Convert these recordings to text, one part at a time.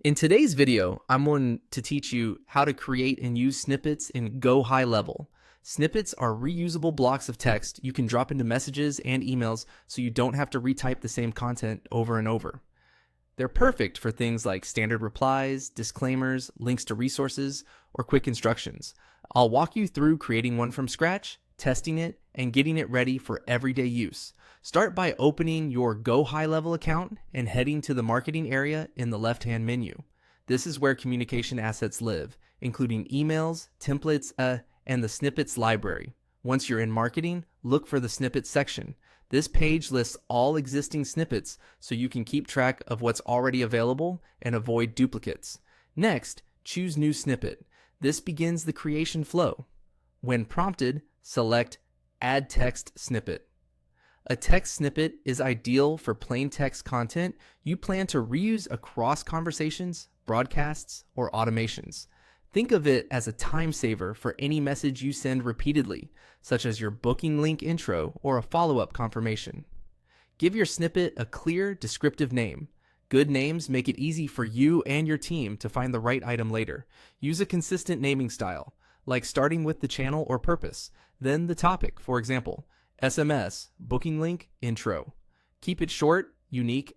In today's video, I'm going to teach you how to create and use snippets in GoHighLevel. Snippets are reusable blocks of text you can drop into messages and emails so you don't have to retype the same content over and over. They're perfect for things like standard replies, disclaimers, links to resources, or quick instructions. I'll walk you through creating one from scratch, testing it, and getting it ready for everyday use. Start by opening your GoHighLevel account and heading to the marketing area in the left-hand menu. This is where communication assets live, including emails, templates, and the snippets library. Once you're in marketing, look for the snippets section. This page lists all existing snippets so you can keep track of what's already available and avoid duplicates. Next, choose New Snippet. This begins the creation flow. When prompted, select Add Text Snippet. A text snippet is ideal for plain text content you plan to reuse across conversations, broadcasts, or automations. Think of it as a time saver for any message you send repeatedly, such as your booking link intro or a follow-up confirmation. Give your snippet a clear, descriptive name. Good names make it easy for you and your team to find the right item later. Use a consistent naming style, like starting with the channel or purpose, then the topic, for example, SMS, booking link, intro. Keep it short, unique,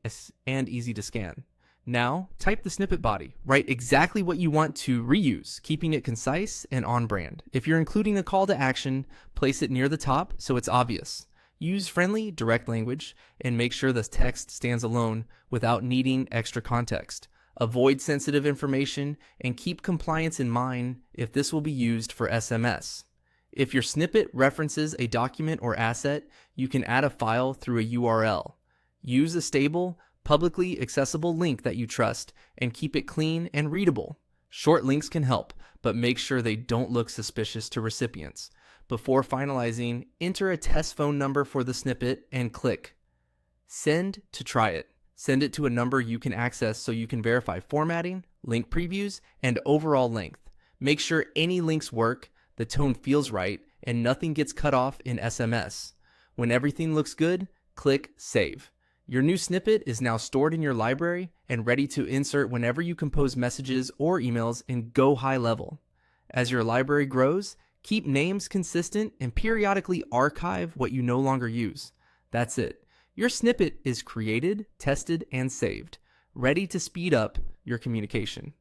and easy to scan. Now, type the snippet body. Write exactly what you want to reuse, keeping it concise and on brand. If you're including a call to action, place it near the top so it's obvious. Use friendly, direct language, and make sure the text stands alone without needing extra context. Avoid sensitive information and keep compliance in mind if this will be used for SMS. If your snippet references a document or asset, you can add a file through a URL. Use a stable, publicly accessible link that you trust and keep it clean and readable. Short links can help, but make sure they don't look suspicious to recipients. Before finalizing, enter a test phone number for the snippet and click Send to try it. Send it to a number you can access so you can verify formatting, link previews, and overall length. Make sure any links work, the tone feels right, and nothing gets cut off in SMS. When everything looks good, click Save. Your new snippet is now stored in your library and ready to insert whenever you compose messages or emails in GoHighLevel. As your library grows, keep names consistent and periodically archive what you no longer use. That's it. Your snippet is created, tested, and saved, ready to speed up your communication.